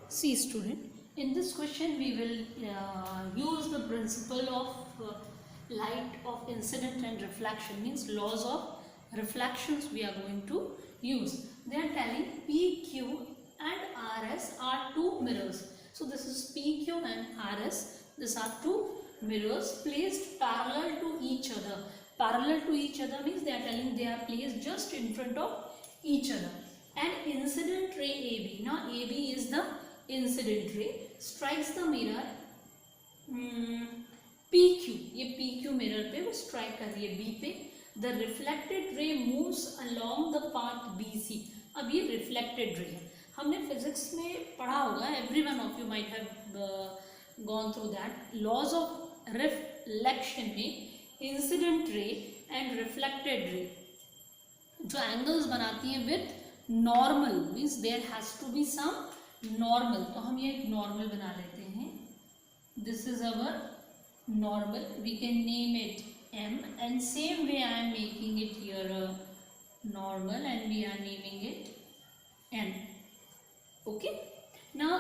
See student, in this question we will use the principle of light of incident and reflection, means laws of reflections we are going to use. They are telling PQ and RS are two mirrors. So this is PQ and RS. These are two mirrors placed parallel to each other. Parallel to each other means they are telling they are placed just in front of each other. And incident ray AB. Now AB is the incident ray, strikes the mirror PQ. ये PQ mirror पे वो strike कर रही है B पे. The reflected ray moves along the path BC. अब ये reflected ray है. हमने फिजिक्स में पढ़ा होगा, everyone of you might have gone through that. Laws of reflection में incident ray and reflected ray जो एंगल्स बनाती हैं with normal, means there has to be some normal. तो हम ये नॉर्मल बना लेते हैं. This is our normal. We can name it M, and same way I am making it here normal, and we are naming it N. Okay. Now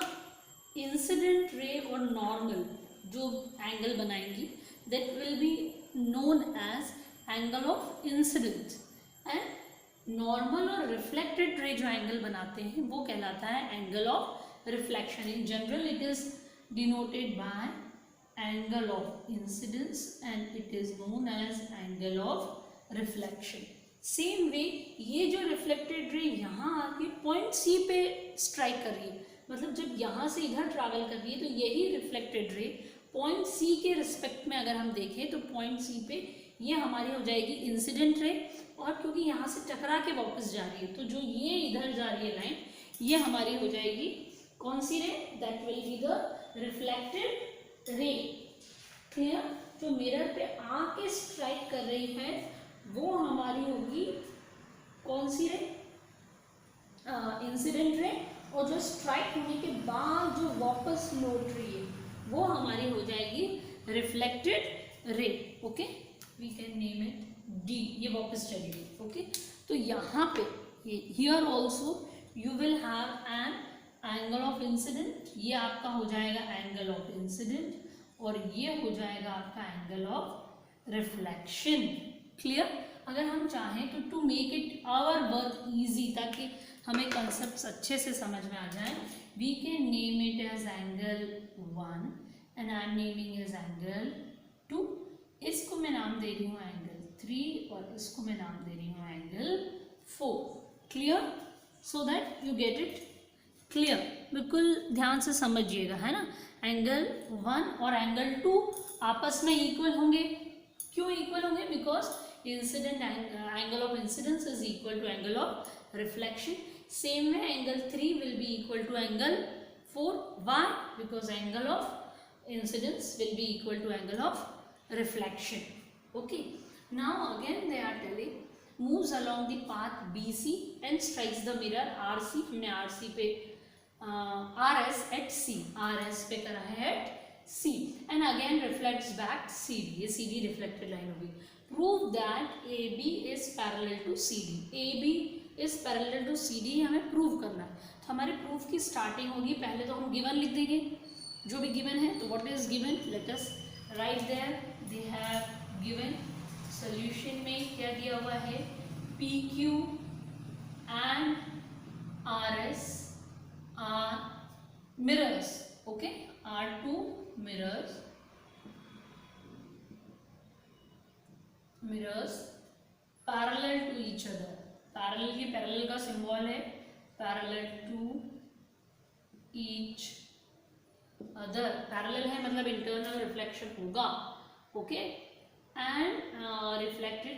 incident ray or normal जो angle बनाएंगी, that will be known as angle of incidence, and normal और reflected ray जो angle बनाते हैं वो कहलाता है angle of reflection. In general it is denoted by angle of incidence and it is known as angle of reflection. Same way ये जो reflected ray यहाँ आके पॉइंट सी पे स्ट्राइक कर रही है, मतलब जब यहाँ से इधर ट्रैवल कर रही है तो यही रिफ्लेक्टेड रे पॉइंट सी के रिस्पेक्ट में अगर हम देखें तो पॉइंट सी पे ये हमारी हो जाएगी इंसिडेंट रे, और क्योंकि यहाँ से टकरा के वापस जा रही है तो जो ये इधर जा रही है लाइन ये हमारी हो जाएगी कौन सी रे, that will be the reflected ray. Clear. जो मिरर पे आके स्ट्राइक कर रही है वो हमारी होगी कौन सी रे, इंसिडेंट रे, और जो स्ट्राइक होने के बाद जो वापस लौट रही है वो हमारी हो जाएगी reflected ray. Okay, we can name it D. ये वापस चली गई. ओके, तो यहाँ पे here also you will have an angle of incident. ये आपका हो जाएगा एंगल ऑफ इंसिडेंट और ये हो जाएगा आपका एंगल ऑफ रिफ्लेक्शन. क्लियर. अगर हम चाहें तो to make it our work easy, ताकि हमें कॉन्सेप्ट्स अच्छे से समझ में आ जाए, we can name it as angle 1 and I am naming as angle 2. इसको मैं नाम दे रही हूँ एंगल 3 और इसको मैं नाम दे रही हूँ angle 4. Clear. So that you get it clear. बिल्कुल ध्यान से समझिएगा, है ना. एंगल 1 और एंगल 2 आपस में इक्वल होंगे. क्यों इक्वल होंगे? Because incident angle of incidence is equal to angle of reflection. Same way angle 3 will be equal to angle 4. Why? Because angle of incidence will be equal to angle of reflection. Okay, now again they are telling moves along the path BC and strikes the mirror RC. हमने RC पे RS at C, RS पे करा है at C, and again reflects back CD. ये CD reflected line होगी. Prove that AB is parallel to CD. AB is parallel to CD हमें prove करना है. तो हमारे proof की starting होगी, पहले तो हम given लिख देंगे जो भी given है. तो what is given? Let us write there. They have given solution में क्या दिया हुआ है, PQ and RS are mirrors. Okay, are two mirrors parallel to each other. Parallel की parallel का symbol है parallel to each other. Parallel है मतलब internal reflection होगा. ओके, एंड रिफ्लेक्टेड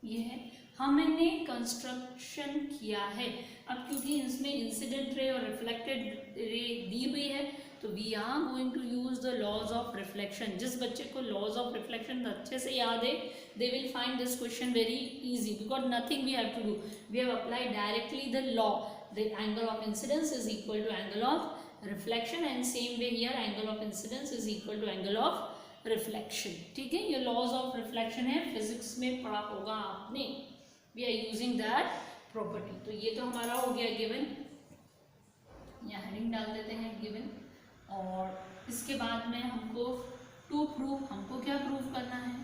ये है. हमने कंस्ट्रक्शन किया है. अब क्योंकि इसमें इंसिडेंट रे और रिफ्लेक्टेड रे दी हुई है तो we are going to use the laws of reflection. जिस बच्चे को लॉज ऑफ रिफ्लेक्शन अच्छे से याद है they will find this question very easy, because nothing we have to do. We have applied directly the law. The angle of incidence is equal to angle of reflection, and same way here angle of incidence is equal to angle of reflection. ठीक है, ये laws of reflection है, physics में पढ़ा होगा आपने. We are using that property. तो ये तो हमारा हो गया गिवन. यहाँ हेडिंग डाल देते हैं गिवन। और इसके बाद में हमको टू प्रूव, हमको क्या प्रूव करना है,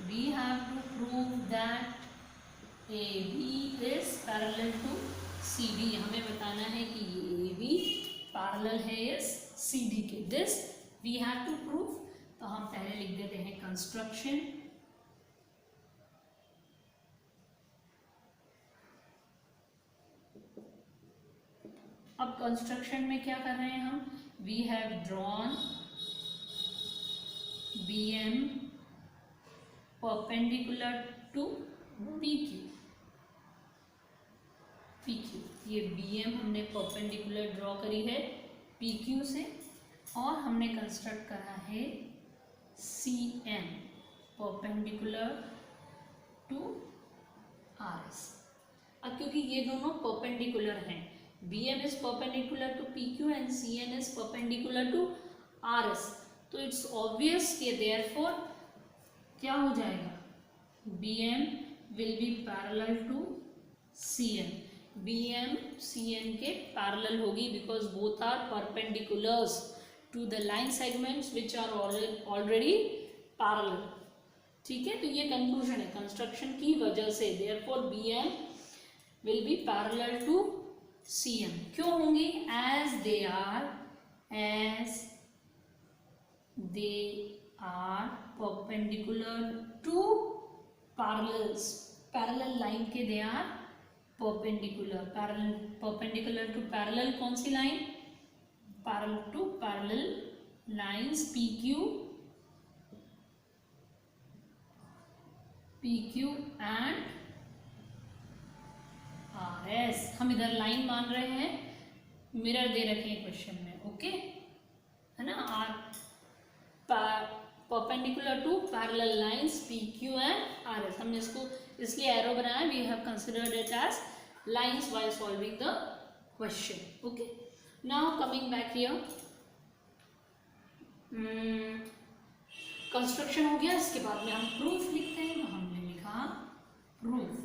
we have to prove that A B is parallel to C D. हमें बताना है कि ये ए बी पैरेलल है इस सी डी के, this we have to prove. तो हम पहले लिख देते हैं कंस्ट्रक्शन। अब कंस्ट्रक्शन में क्या कर रहे हैं हम, we have drawn B M perpendicular to P Q. P Q, ये बी एम हमने परपेंडिकुलर ड्रॉ करी है पी क्यू से, और हमने कंस्ट्रक्ट करा है C M perpendicular to R S. अब क्योंकि ये दोनों परपेंडिकुलर हैं, BM is perpendicular to PQ and CN is perpendicular to RS, तो it's obvious कि therefore क्या हो जाएगा, BM will be parallel to CN। BM CN के parallel होगी because both are perpendiculars to the line segments which are already parallel। ठीक है, तो ये कंक्लूजन है कंस्ट्रक्शन की वजह से, therefore BM will be parallel to CM। क्यों होंगी, as they are perpendicular to parallel line के they are perpendicular to parallel कौन सी line, parallel to parallel lines PQ and RS। हम इधर लाइन मान रहे हैं, मिरर दे रखे हैं क्वेश्चन में, ओके है ना, perpendicular to parallel lines PQ and RS। हमने इसको इसलिए एरो बनाया, we have considered it as lines while solving the question. Okay, now coming back here, construction हो गया, इसके बाद में हम प्रूफ लिखते हैं। तो हमने लिखा प्रूफ।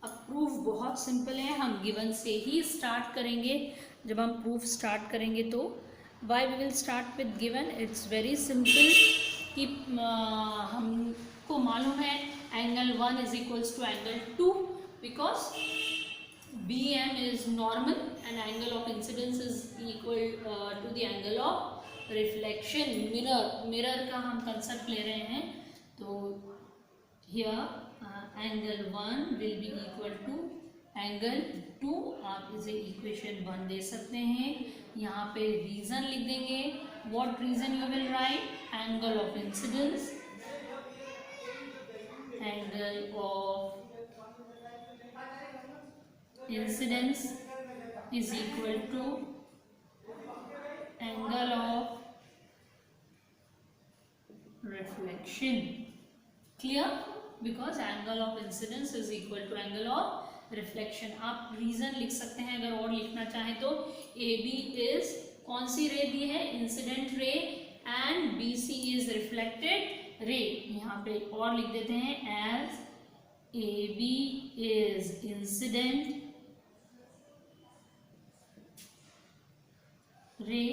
अब प्रूफ बहुत सिंपल है, हम गिवन से ही स्टार्ट करेंगे। जब हम प्रूफ स्टार्ट करेंगे तो why we will start with given, it's very simple कि हमको मालूम है angle 1 is equals to angle 2 because BM is normal and angle of incidence is equal to the angle of reflection. Mirror का हम concept ले रहे हैं, तो here angle 1 will be equal to angle 2। आप इसे इक्वेशन 1 दे सकते हैं। यहाँ पे रीजन लिख देंगे, what reason you will write, angle of incidence, angle of incidence is equal to angle of reflection. Clear, because angle of incidence is equal to angle of reflection. आप reason लिख सकते हैं अगर और लिखना चाहें तो। AB इज कौन सी रे दी है, incident ray, and BC is reflected ray. यहाँ पे और लिख देते हैं as AB is incident ray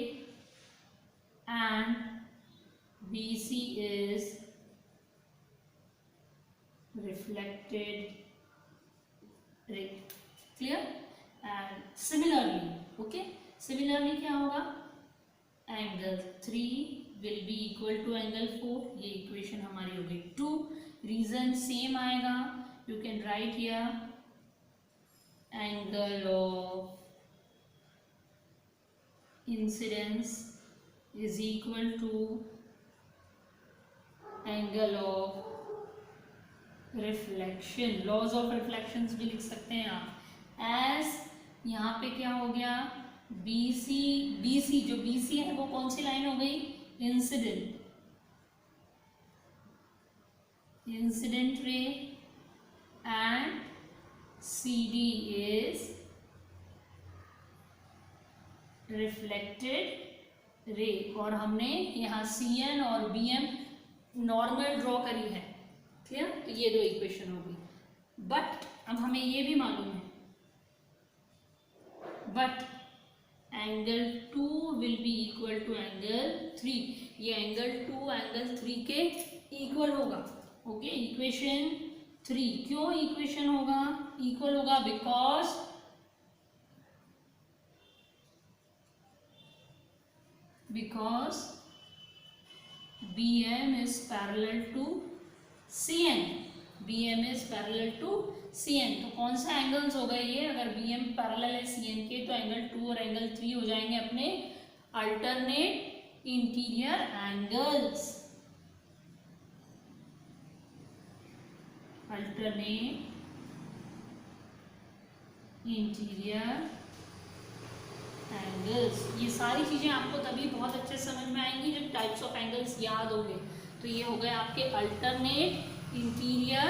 and BC is reflected ray। Clear? And similarly, okay, similarly क्या होगा, angle 3 will be equal to angle 4। ये equation हमारी हो गई 2। reason same आएगा, you can write here angle of incidence is equal to angle of reflection. Laws of reflections भी लिख सकते हैं आप एज, यहाँ पे क्या हो गया, BC जो BC है वो कौन सी लाइन हो गई, incident ray, and CD is reflected ray. और हमने यहाँ CN और BM नॉर्मल ड्रॉ करी है। क्लियर, तो ये दो इक्वेशन हो गई। बट अब हमें ये भी मालूम है, but angle 2 will be equal to angle 3, ये एंगल 2 एंगल 3 के इक्वल होगा। ओके, इक्वेशन 3 क्यों इक्वेशन होगा, इक्वल होगा? Because BM is parallel to CN, BM is parallel to CN। तो कौन सा एंगल्स होगा ये? अगर BM पैरेलल है CN के तो एंगल 2 और एंगल 3 हो जाएंगे अपने alternate interior angles, alternate interior angles. ये सारी चीजें आपको तभी बहुत अच्छे समझ में आएंगी जब टाइप्स ऑफ एंगल्स याद होंगे। तो ये हो गए आपके अल्टरनेट इंटीरियर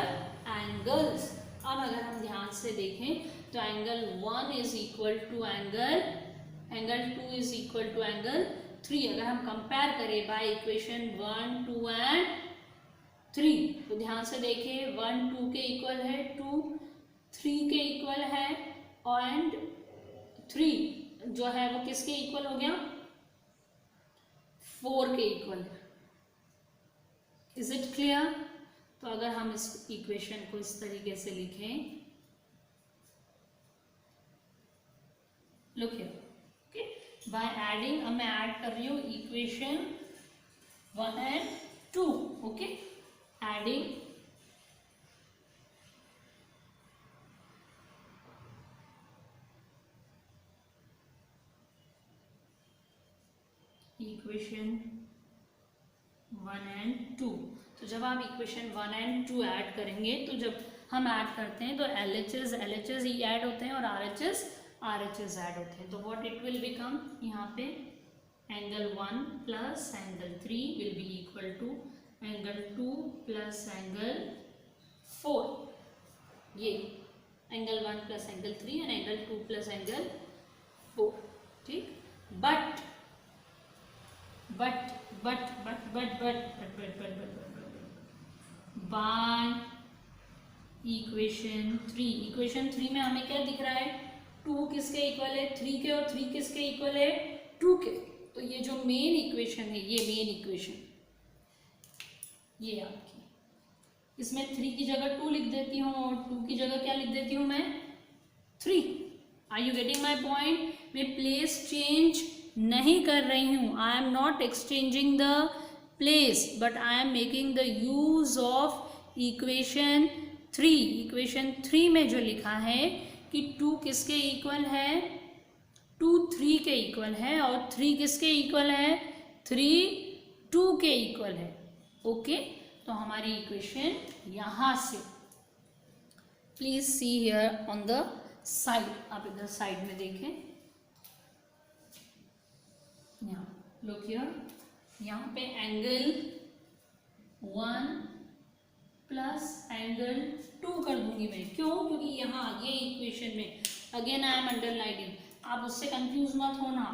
एंगल्स। अब अगर हम ध्यान से देखें तो angle 1 is equal to angle 2 is equal to angle 3। अगर हम कंपेयर करें बाय इक्वेशन 1, 2 एंड 3 तो ध्यान से देखिए 1 2 के इक्वल है, 2 3 के इक्वल है एंड 3 जो है वो किसके इक्वल हो गया? 4 के इक्वल है। Is it clear? तो अगर हम इस इक्वेशन को इस तरीके से लिखें, look here, okay, by adding, अब मैं ऐड कर रही हूं equation 1 and 2, okay, adding equation 1 and 2। तो जब आप इक्वेशन 1 एंड 2 ऐड करेंगे तो जब हम ऐड करते हैं तो LHS ही ऐड होते हैं और RHS ऐड होते हैं। तो व्हाट इट विल बिकम, यहाँ पे angle 1 plus angle 3 will be equal to angle 2 plus angle 4। ये angle 1 plus angle 3 and angle 2 plus angle 4, ठीक। बट बाय इक्वेशन 3 में हमें क्या दिख रहा है? 2 किसके इक्वल है? 3 के, और 3 किसके इक्वल है? 2 के। तो ये जो मेन इक्वेशन है, ये मेन इक्वेशन ये आपकी, इसमें 3 की जगह 2 लिख देती हूँ और 2 की जगह क्या लिख देती हूँ मैं? 3। Are you getting my point? मैं प्लेस चेंज नहीं कर रही हूँ, I am not exchanging the place but I am making the use of equation 3। Equation 3 में जो लिखा है कि 2 किसके इक्वल है? 2 3 के इक्वल है और 3 किसके इक्वल है? 3 2 के इक्वल है। ओके, तो हमारी इक्वेशन यहां से, please see here on the side, आप इधर साइड में देखें, यहाँ लुक हियर, यहाँ पे एंगल 1 प्लस एंगल 2 कर दूंगी मैं। क्यों? क्योंकि यहाँ आगे इक्वेशन में अगेन आई एम अंडरलाइनिंग, आप उससे कंफ्यूज मत होना।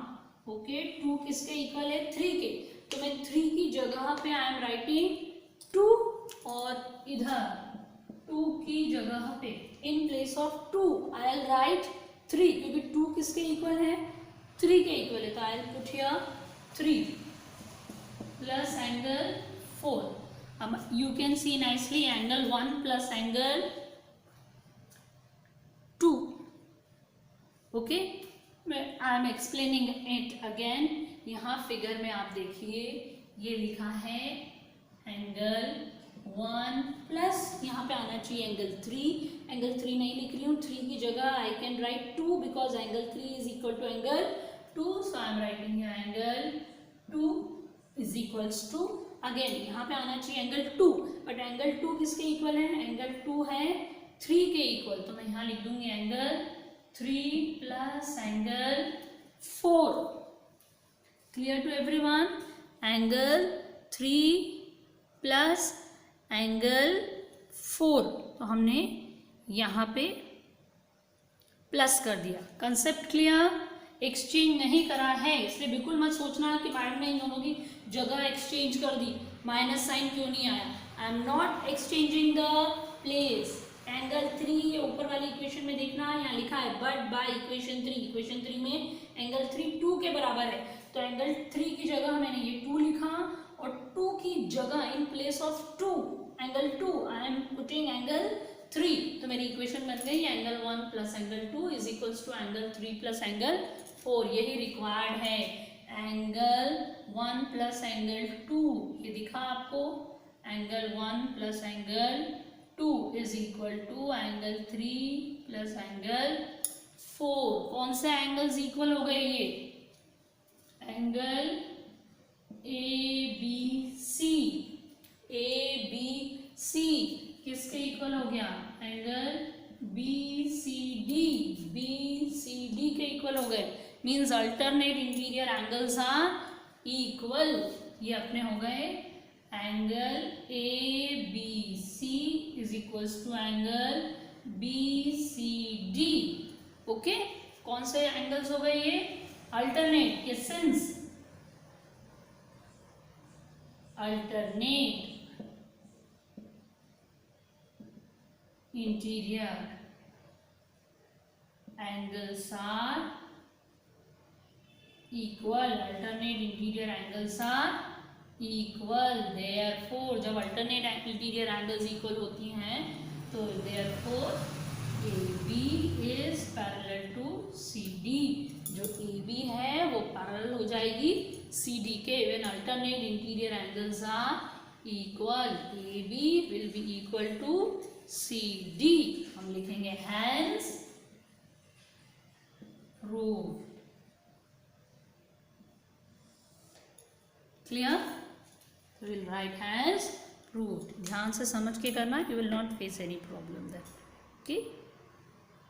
ओके, 2 किसके इक्वल है? 3 के। तो मैं 3 की जगह पे आई एम राइटिंग 2 और इधर 2 की जगह पे इन place of 2 I will write 3, क्योंकि 2 किसके इक्वल है? 3 के इक्वल है। तो I will put here 3 plus angle 4। अब you can see nicely angle 1 plus angle 2। Okay, I am explaining it again. यहाँ फिगर में आप देखिए ये लिखा है एंगल 1 प्लस, यहाँ पे आना चाहिए एंगल 3। एंगल 3 नहीं लिख रही हूँ, 3 की जगह I can write 2 because angle 3 is equal to angle 2। So I am writing angle 2 is equals to, again यहाँ पे आना चाहिए एंगल 2, बट एंगल 2 किसके इक्वल है? एंगल 2 है 3 के इक्वल। तो मैं यहाँ लिख दूंगी angle 3 plus angle 4। Clear to everyone? Angle 3 plus angle 4। तो हमने यहाँ पे प्लस कर दिया। Concept clear? एक्सचेंज नहीं करा है, इसलिए बिल्कुल मत सोचना कि मैडम ने इन दोनों की जगह एक्सचेंज कर दी, माइनस साइन क्यों नहीं आया। आई am not exchanging the place, angle 3 ये ऊपर वाली इक्वेशन में देखना, यहाँ लिखा है बट बाय इक्वेशन 3, इक्वेशन 3 में एंगल 3 2 के बराबर है, तो एंगल 3 की जगह मैंने ये 2 लिखा और 2 की जगह in place of 2 angle 2 I am putting angle 3, तो मेरी इक्वेशन बन गई angle 1 plus angle 2 is equals to angle 3 plus angle 4, यही रिक्वायर्ड है। एंगल 1 प्लस एंगल 2 ये दिखा आपको, angle 1 plus angle 2 is equal to angle 3 plus angle 4। कौन से एंगल्स इक्वल हो गए ये? Angle A B C, A B C किसके इक्वल हो गया? Angle B C D, B C D के इक्वल हो गए, means alternate interior angles are equal. ये अपने हो गए angle A B C is equals to angle B C D. Okay, कौन से एंगल्स हो गए ये? अल्टरनेट, के sense alternate interior angles are equal, alternate interior angles are equal, therefore जब alternate interior angles equal होती हैं तो therefore AB is parallel to CD, जो AB है वो parallel हो जाएगी CD के, when alternate interior angles are equal AB will be equal to CD, हम लिखेंगे hence proved। Clear? we will write hence proved, ध्यान से समझ के करना, you will not face any problem there। okay।